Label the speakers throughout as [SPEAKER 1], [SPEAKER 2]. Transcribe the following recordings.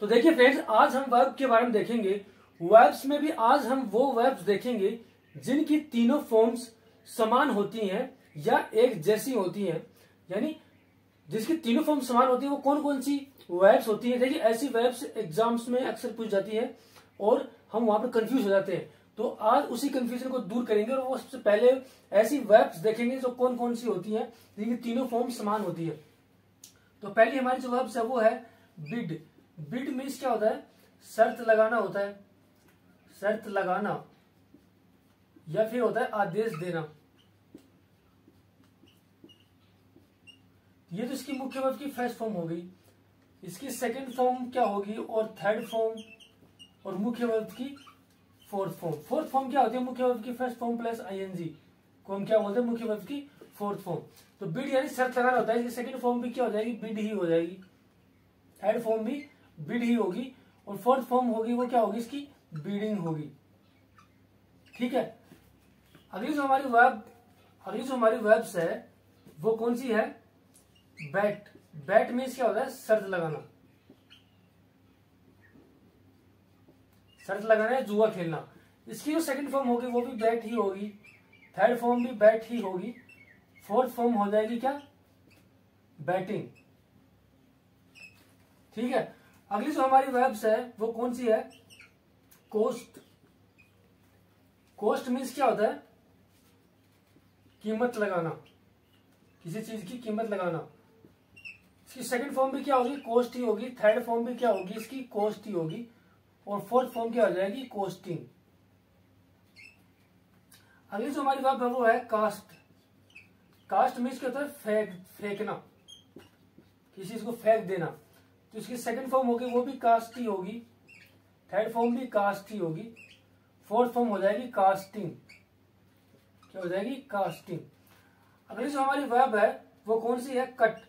[SPEAKER 1] तो देखिए फ्रेंड्स, आज हम वर्ब के बारे में देखेंगे। वर्ब्स में भी आज हम वो वर्ब्स देखेंगे जिनकी तीनों फॉर्म्स समान होती हैं या एक जैसी होती हैं। यानी जिसकी तीनों फॉर्म समान होती है वो कौन कौन सी वर्ब्स होती है। देखिए ऐसी वर्ब्स एग्जाम्स में अक्सर पूछ जाती है और हम वहां पर कंफ्यूज हो जाते हैं। तो आज उसी कंफ्यूजन को दूर करेंगे और वो सबसे पहले ऐसी वर्ब्स देखेंगे जो कौन कौन सी होती हैं जिनकी तीनों फॉर्म समान होती है। तो पहली हमारी जो वर्ब्स है वो है बिड। बिड मीन्स क्या होता है? शर्त लगाना होता है, शर्त लगाना या फिर होता है आदेश देना। ये तो इसकी मुख्य वर्ब की फर्स्ट फॉर्म हो गई। इसकी सेकंड फॉर्म क्या होगी और थर्ड फॉर्म और मुख्य वर्ब की फोर्थ फॉर्म। फोर्थ फॉर्म क्या होती है? मुख्य वर्ब की फर्स्ट फॉर्म प्लस आईएनजी को हम क्या बोलते हैं? मुख्य वर्ब की फोर्थ फॉर्म। तो बिड यानी शर्त लगाना होता है। इसकी सेकंड फॉर्म भी क्या हो जाएगी? बिड ही हो जाएगी। थर्ड फॉर्म भी बिड ही होगी और फोर्थ फॉर्म होगी वो क्या होगी? इसकी बीडिंग होगी। ठीक है। अगली जो हमारी वर्ब्स है वो कौन सी है? बैट। बैट मीन्स क्या होता है? शर्त लगाना, शर्त लगाना है, जुआ खेलना। इसकी जो सेकंड फॉर्म होगी वो भी बैट ही होगी, थर्ड फॉर्म भी बैट ही होगी, फोर्थ फॉर्म हो जाएगी क्या? बैटिंग। ठीक है। अगली जो हमारी वर्ब्स है वो कौन सी है? कोस्ट। कोस्ट मीन्स क्या होता है? कीमत लगाना, किसी चीज की कीमत लगाना। इसकी सेकंड फॉर्म भी क्या होगी? कोस्ट ही होगी। थर्ड फॉर्म भी क्या होगी? इसकी कोस्ट ही होगी और फोर्थ फॉर्म क्या हो जाएगी? कोस्टिंग। अगली जो हमारी वर्ब है वो है कास्ट। कास्ट मीन्स क्या होता है? फेंकना, किसी चीज को फेंक देना। तो इसकी सेकंड फॉर्म होगी वो भी कास्ट ही होगी, थर्ड फॉर्म भी कास्ट ही होगी, फोर्थ फॉर्म हो जाएगी कास्टिंग। क्या हो जाएगी? कास्टिंग। अगली जो हमारी वर्ब है वो कौन सी है? कट।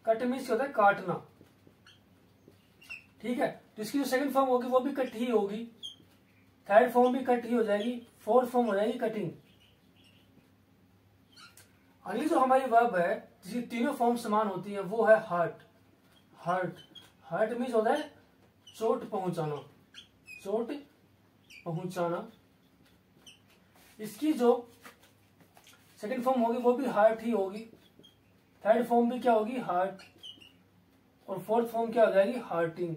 [SPEAKER 1] कट मीन्स क्या होता है? काटना। ठीक है। तो इसकी जो सेकंड फॉर्म होगी वो भी कट ही होगी, थर्ड फॉर्म भी कट ही हो जाएगी, फोर्थ फॉर्म हो जाएगी कटिंग। अगली जो हमारी वर्ब है जिसकी तीनों फॉर्म समान होती है वो है हर्ट। हर्ट। हर्ट मीन्स होता है चोट पहुंचाना, चोट पहुंचाना। इसकी जो सेकंड फॉर्म होगी वो भी हार्ट ही होगी, थर्ड फॉर्म भी क्या होगी? हार्ट और फोर्थ फॉर्म क्या हो जाएगी? हार्टिंग।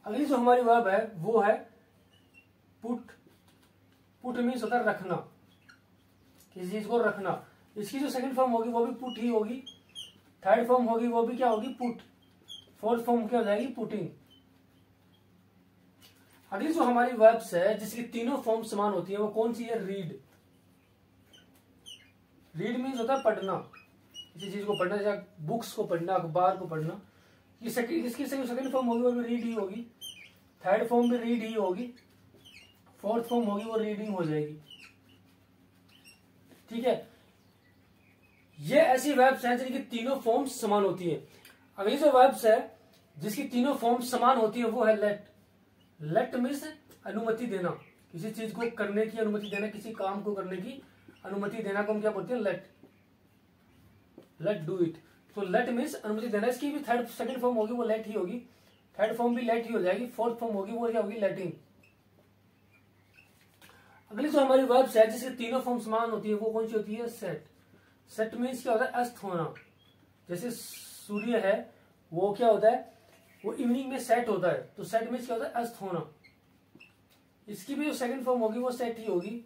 [SPEAKER 1] अगली जो हमारी वर्ब है वो है पुट। पुट मीन्स होता है रखना, किसी चीज को रखना। इसकी जो सेकंड फॉर्म होगी वो भी पुट ही होगी, थर्ड फॉर्म होगी वो भी क्या होगी? पुट, फोर्थ फॉर्म क्या हो जाएगी? पुटिंग। अगली जो हमारी वर्ब्स है जिसकी तीनों फॉर्म समान होती है वो कौन सी है? रीड। रीड मीन्स होता है पढ़ना, किसी चीज को पढ़ना, जैसे बुक्स को पढ़ना, अखबार को पढ़ना। इसकी सेकंड फॉर्म होगी वो भी रीड ही होगी, थर्ड फॉर्म भी रीड ही होगी, फोर्थ फॉर्म होगी वो रीडिंग हो जाएगी। ठीक है। ये ऐसी वर्ब्स हैं जिनकी तीनों फॉर्म समान होती है। अगली जो वर्ब्स है जिसकी तीनों फॉर्म समान होती है वो है लेट। लेट मीन्स अनुमति देना, किसी चीज को करने की अनुमति देना, किसी काम को करने की अनुमति देना को हम क्या बोलते हैं? लेट। Let do it. तो लेट मीन्स अनुमति देना। इसकी भी सेकंड फॉर्म होगी वो लेट ही होगी, थर्ड फॉर्म भी लेट ही हो जाएगी, फोर्थ फॉर्म होगी वो क्या होगी? लेटिंग। अगली जो हमारी वर्ब्स है जिसकी तीनों फॉर्म समान होती है वो कौन सी होती है? सेट। सेट मीन्स क्या होता है? अस्त होना। जैसे सूर्य है वो क्या होता है? वो इवनिंग में सेट होता है, तो सेट मीन्स क्या होता है? अस्त होना। इसकी भी जो सेकंड फॉर्म होगी वो सेट ही होगी,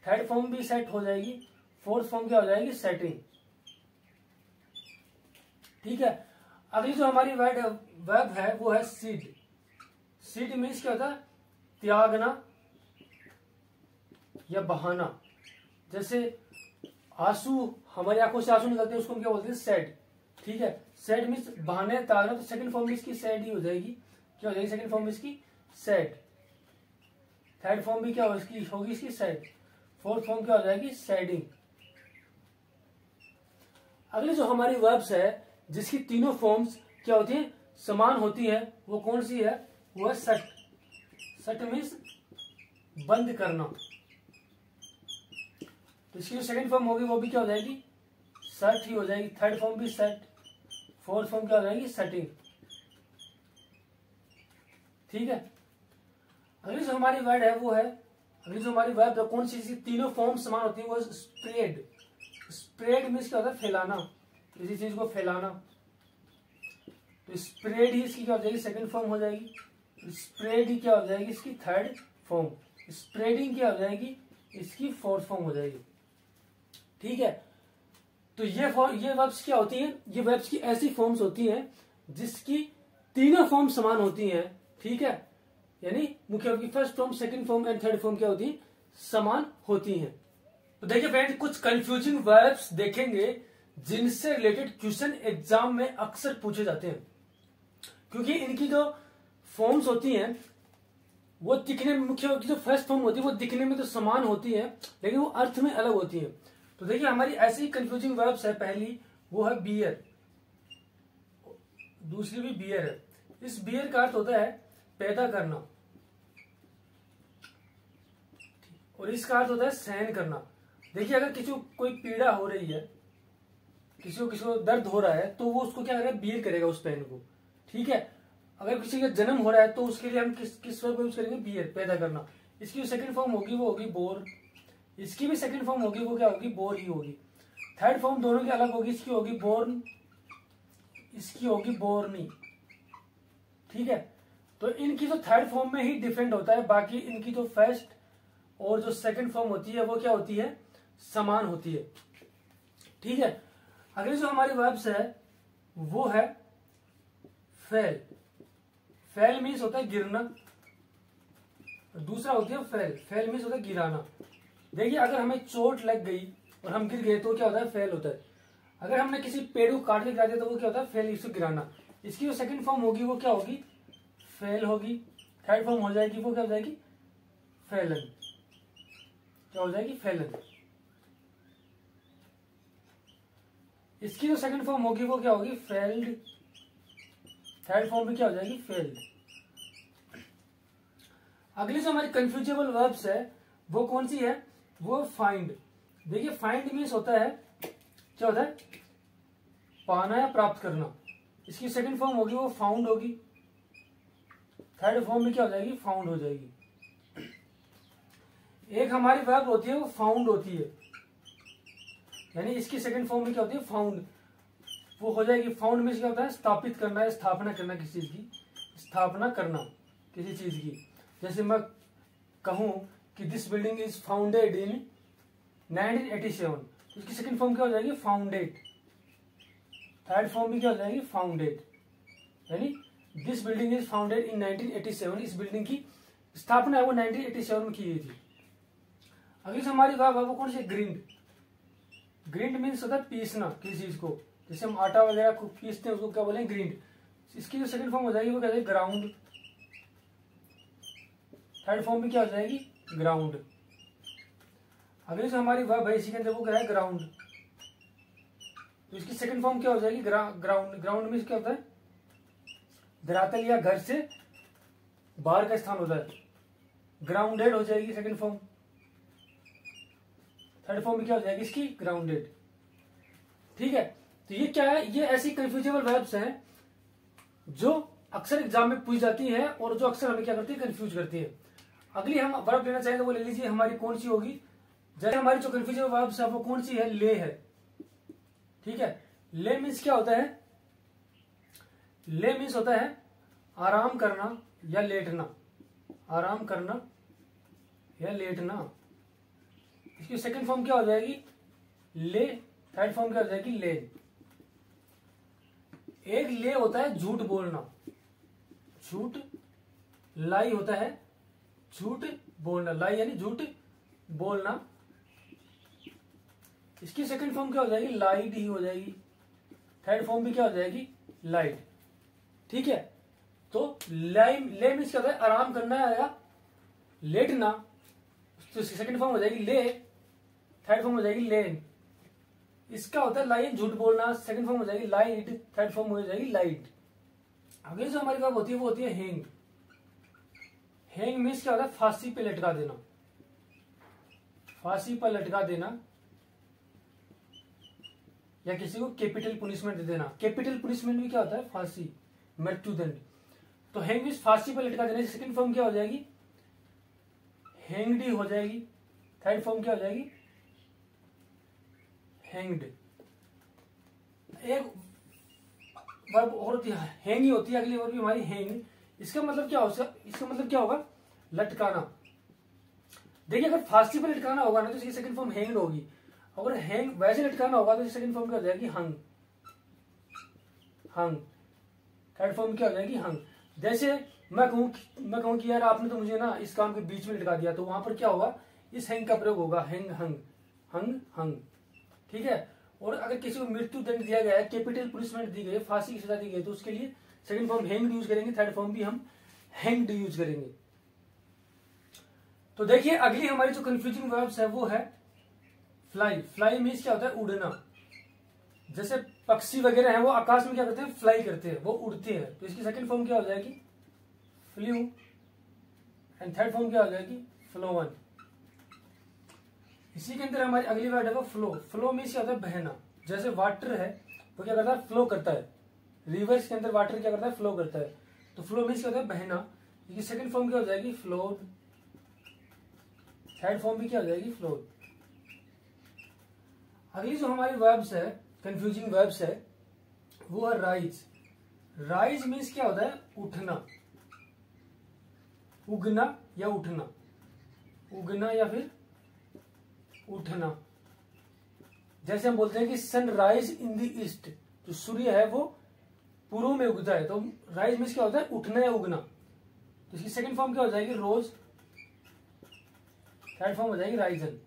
[SPEAKER 1] थर्ड फॉर्म भी सेट हो जाएगी, फोर्थ फॉर्म क्या हो जाएगी? सेटिंग। ठीक है। अगली जो हमारी वर्ब है वो है सीड। सीड मीन्स क्या होता है? त्यागना या बहाना। जैसे आंसू, हमारी आंखों से आंसू निकलते हैं उसको हम क्या बोलते हैं? सैड। ठीक है। सैड मीन्स बहाने, त्यागना। तो सेकंड फॉर्म इसकी सैड ही हो जाएगी। क्या हो जाएगी सेकंड फॉर्म इसकी? सैड। थर्ड फॉर्म भी क्या होगी इसकी? सैड। फोर्थ फॉर्म क्या हो जाएगी? सैडिंग। अगली जो हमारी वर्ब्स है जिसकी तीनों फॉर्म्स क्या होती है? समान होती है वो कौन सी है? वो है सट। सट मीन्स बंद करना। तो इसकी जो सेकंड फॉर्म होगी वो भी क्या हो जाएगी? सट ही हो जाएगी, थर्ड फॉर्म भी सट, फोर्थ फॉर्म क्या हो जाएगी? सटिंग। ठीक है। अगली जो हमारी वर्ड है वो है, अगली जो हमारी वर्ड है कौन सी, तीनों फॉर्म समान होती है, वो स्प्रेड। स्प्रेड मीन्स क्या होता है, फैलाना, किसी चीज को फैलाना। तो स्प्रेड ही इसकी क्या हो जाएगी, सेकंड फॉर्म हो जाएगी। स्प्रेड ही क्या हो जाएगी, इसकी थर्ड फॉर्म। स्प्रेडिंग क्या हो जाएगी, इसकी फोर्थ फॉर्म हो जाएगी। ठीक है। तो ये वर्ब्स क्या होती हैं, ये वर्ब्स की ऐसी फॉर्म्स होती हैं जिसकी तीनों फॉर्म समान होती हैं। ठीक है, यानी मुख्य वर्ब की first form, second form and third form क्या होती है, समान होती हैं। तो देखिए फ्रेंड, कुछ कंफ्यूजिंग वर्ब्स देखेंगे जिनसे रिलेटेड क्वेश्चन एग्जाम में अक्सर पूछे जाते हैं, क्योंकि इनकी जो फॉर्म्स होती हैं वो दिखने में, मुख्य वर्ब की जो फर्स्ट फॉर्म होती है वो दिखने में तो समान होती है, लेकिन वो अर्थ में अलग होती है। तो देखिए हमारी ऐसी कंफ्यूजिंग वर्ब्स है, पहली वो है बियर, दूसरी भी बियर है। इस बियर का अर्थ होता है पैदा करना, और इसका अर्थ होता है सहन करना। देखिए अगर किसी को कोई पीड़ा हो रही है, किसी को दर्द हो रहा है, तो वो उसको क्या करेगा, बियर करेगा उस पेन को। ठीक है। अगर किसी का जन्म हो रहा है तो उसके लिए हम किस वर्ब को यूज करेंगे, बियर, पैदा करना। इसकी जो सेकंड फॉर्म होगी वो होगी बोर, इसकी भी सेकंड फॉर्म होगी वो क्या होगी, बोर ही होगी। थर्ड फॉर्म दोनों की अलग होगी, इसकी होगी बोर्न, इसकी होगी बोर्नी। ठीक है। तो इनकी जो थर्ड फॉर्म में ही डिफरेंट होता है, बाकी इनकी जो फर्स्ट और जो सेकंड फॉर्म होती है वो क्या होती है, समान होती है। ठीक है। अगली जो हमारी वर्ब्स है वो है फेल। फेल मीन्स होता है गिरना, दूसरा होती है फेल। फेल मीन्स होता है गिराना। देखिए अगर हमें चोट लग गई और हम गिर गए तो क्या होता है, फेल होता है। अगर हमने किसी पेड़ को काट के गिरा दिया तो वो क्या होता है, फेल, इसको गिराना। इसकी जो सेकंड फॉर्म होगी वो क्या होगी, फेल होगी। थर्ड फॉर्म हो जाएगी वो क्या हो जाएगी, फेलन। क्या हो जाएगी, फेलन। इसकी जो सेकंड फॉर्म होगी वो क्या होगी, फेल्ड। थर्ड फॉर्म में क्या हो जाएगी, फेल्ड। अगली जो हमारी कंफ्यूजेबल वर्ब्स है वो कौन सी है, वो फाइंड। देखिए फाइंड मीन्स होता है, क्या होता है, पाना या प्राप्त करना। इसकी सेकंड फॉर्म होगी वो फाउंड होगी। थर्ड फॉर्म में क्या हो जाएगी, फाउंड हो जाएगी। एक हमारी वर्ब होती है वो फाउंड होती है, यानी इसकी सेकंड फॉर्म में क्या होती है, फाउंड, वो हो जाएगी। फाउंड में क्या होता है, स्थापित करना या स्थापना करना, किसी चीज की स्थापना करना, किसी चीज की। जैसे मैं कहूं कि this building is founded in 1987, इसकी सेकंड फॉर्म क्या हो जाएगी, फाउंडेड। थर्ड फॉर्म भी क्या हो जाएगी, फाउंडेड, यानी this building is founded in 1987, इस बिल्डिंग की स्थापना है वो 1987 में की गई थी। अगली हमारी वर्ब है वो कौन सी, ग्रिंड। ग्रिंड मीन्स होता है पीसना किसी चीज को, जैसे हम आटा वगैरह को पीसते हैं उसको क्या बोलेंगे, ग्रिंड। इसकी जो सेकंड फॉर्म हो जाएगी वो क्या जाएगी, ग्राउंड। थर्ड फॉर्म भी क्या हो जाएगी, ग्राउंड। अगली जो हमारी वर्ब है इसी के अंदर वो क्या है, ग्राउंड। तो इसकी सेकंड फॉर्म क्या हो जाएगी, ग्राउंड। ग्राउंड मीन्स क्या होता है, धरातल या घर से बाहर का स्थान होता है। ग्राउंडेड हो जाएगी सेकंड फॉर्म। थर्ड फॉर्म में क्या हो जाएगी इसकी, ग्राउंडेड। ठीक है। तो ये क्या है, ये ऐसी कंफ्यूजेबल वर्ब्स हैं जो अक्सर एग्जाम में पूछ जाती है और जो अक्सर हमें क्या करती है, कंफ्यूज करती है। अगली हम वर्ब लेना चाहेंगे वो ले लीजिए, हमारी कौन सी होगी, जैसे हमारी जो कंफ्यूजेबल वर्ब्स है वो कौन सी है, ले है। ठीक है। ले मीन्स क्या होता है, ले मीन्स होता है आराम करना या लेटना, आराम करना या लेटना। इसकी सेकंड फॉर्म क्या हो जाएगी, ले। थर्ड फॉर्म क्या हो जाएगी, ले। एक ले होता है झूठ बोलना, झूठ। लाई होता है झूठ बोलना, लाई यानी झूठ बोलना। इसकी सेकंड फॉर्म क्या हो जाएगी, लाइड ही हो जाएगी। थर्ड फॉर्म भी क्या हो जाएगी, लाइड। ठीक है। तो ले मीन्स क्या होता है, आराम करना या लेटना। तो इसकी सेकंड फॉर्म हो जाएगी ले, थर्ड फॉर्म हो जाएगी लेन। इसका होता है लाइन, झूठ बोलना, सेकंड फॉर्म हो जाएगी लाइट, थर्ड फॉर्म हो जाएगी लाइट। अगली जो हमारी वर्ब होती है वो होती है हैंग। हैंग मीन्स क्या होता है, फांसी पे लटका देना, फांसी पर लटका देना या किसी को कैपिटल पुनिशमेंट दे देना। कैपिटल पुनिशमेंट भी क्या होता है, फांसी, मृत्युदंड। तो हैंग मीन्स फांसी पर लटका देने से सेकंड फॉर्म क्या हो जाएगी, हैंगड हो जाएगी। थर्ड फॉर्म क्या हो जाएगी, हैंगड। एक वर्ब और होती है, हैंग ही होती है, अगली वर्ब भी हमारी हैंग। इसका मतलब क्या होगा, इसका मतलब क्या होगा, लटकाना। देखिए अगर फांसी पर लटकाना होगा ना तो इसकी सेकंड फॉर्म हैंग्ड होगी, अगर हैंग वैसे लटकाना होगा तो सेकंड फॉर्म क्या हो जाएगी, हंग। हंग। थर्ड फॉर्म क्या हो जाएगी, हंग। जैसे मैं कहूं कि यार आपने तो मुझे ना इस काम के बीच में लटका दिया, तो वहां पर क्या होगा, इस हैंग का प्रयोग होगा, हैंग हंग, हंग हंग। ठीक है। और अगर किसी को मृत्यु दंड दिया गया है, कैपिटल पनिशमेंट दी गई है, फांसी की सजा दी गई, तो उसके लिए सेकंड फॉर्म हैंग्ड यूज करेंगे, थर्ड फॉर्म भी हम हैंग्ड यूज करेंगे। तो देखिए अगली हमारी जो कंफ्यूजिंग वर्ब्स है वो है फ्लाई। फ्लाई मीन्स क्या होता है, उड़ना। जैसे पक्षी वगैरह है वो आकाश में क्या करते हैं, फ्लाई करते हैं, वो उड़ते हैं। तो इसकी सेकंड फॉर्म क्या हो जाएगी, फ्लू। एंड थर्ड फॉर्म क्या हो जाएगी, फ्लोवन। इसी के अंदर हमारी अगली वर्ड है वो फ्लो। फ्लो मीन्स क्या होता है, बहना। जैसे वाटर है वो क्या करता है, फ्लो करता है। रिवर्स के अंदर वाटर क्या करता है, फ्लो करता है। तो फ्लो मीन्स क्या होता है, बहना। इसकी सेकंड फॉर्म क्या हो जाएगी, फ्लोड। थर्ड फॉर्म भी क्या हो जाएगी, फ्लोड। अगली जो हमारी वर्ब्स है, कंफ्यूजिंग वर्ब्स है, वो है राइज। राइज मीन्स क्या होता है, उठना, उगना या उठना, उगना या फिर उठना। जैसे हम बोलते हैं कि sun rise in the east, जो सूर्य है वो पूर्व में उगता है। तो राइज मीन्स क्या होता है, उठना या उगना। तो इसकी सेकंड फॉर्म क्या हो जाएगी, रोज। थर्ड फॉर्म हो जाएगी राइजन।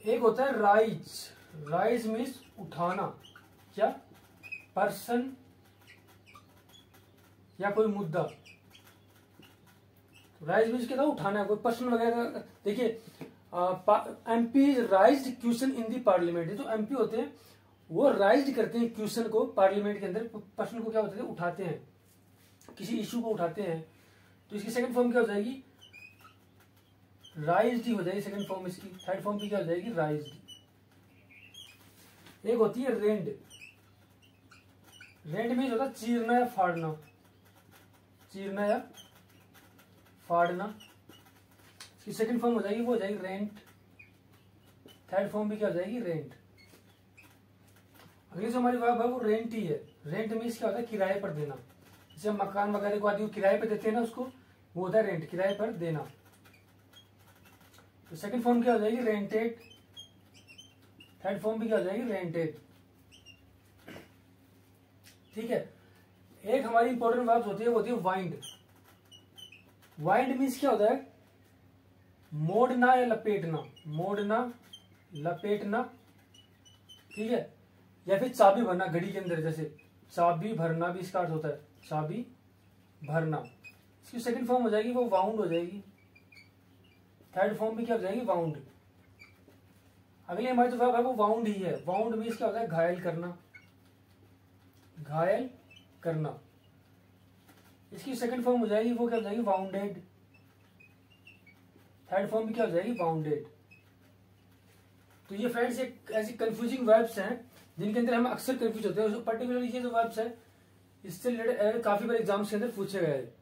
[SPEAKER 1] एक होता है राइज। राइज मीन्स उठाना, क्या, पर्सन या कोई मुद्दा। राइज मीन्स क्या था, उठाना, कोई पर्सन वगैरह। देखिए MP राइज्ड question in the parliament. तो एमपी होते हैं वो राइज्ड करते हैं क्वेश्चन को पार्लियामेंट के अंदर, पर्सन को क्या होते हैं, उठाते हैं, किसी इश्यू को उठाते हैं। तो इसकी सेकंड फॉर्म क्या हो जाएगी, राइज्ड ही हो जाएगी सेकंड फॉर्म इसकी। थर्ड फॉर्म की क्या हो जाएगी, राइज्ड। एक होती है रेंड। रेंड मीन्स होता है चीरना या फाड़ना, चीरना या फाड़ना। इसकी सेकंड फॉर्म हो जाएगी, वो हो जाएगी रेंट। थर्ड फॉर्म भी क्या हो जाएगी, रेंट। अगली जो हमारी वर्ब है वो रेंट ही है। रेंट मीन्स क्या होता है, किराए पर देना। जैसे मकान वगैरह को आदि किराए पर देते हैं ना, उसको वो होता है रेंट, किराए पर देना। तो सेकंड फॉर्म क्या हो जाएगी, रेंटेड। थर्ड फॉर्म भी क्या हो जाएगी, रेंटेड। ठीक है। एक हमारी इंपॉर्टेंट वर्ब होती है, वो होती है वाइंड। वाइंड मीन्स क्या होता है, मोड़ना या लपेटना, मोड़ना, लपेटना। ठीक है। या फिर चाबी भरना घड़ी के अंदर, जैसे चाबी भरना भी इसका अर्थ होता है, चाबी भरना। इसकी सेकंड फॉर्म हो जाएगी वो वाउंड हो जाएगी। थर्ड फॉर्म भी क्या हो जाएगी, वाउंड। अगली हमारी जो वर्ब है वो वाउंड ही है। वाउंड मीन्स क्या होता है, घायल करना, घायल करना। इसकी सेकंड फॉर्म हो जाएगी वो क्या हो जाएगी, वाउंडेड। थर्ड फॉर्म भी क्या हो जाएगी, वाउंडेड। तो ये फ्रेंड्स एक ऐसी कंफ्यूजिंग वर्ब्स हैं जिनके अंदर हम अक्सर कंफ्यूज होते हैं। पर्टिकुलरली ये जो वर्ब्स है इससे रिलेटेड काफी बार एग्जाम्स के अंदर पूछे गए हैं।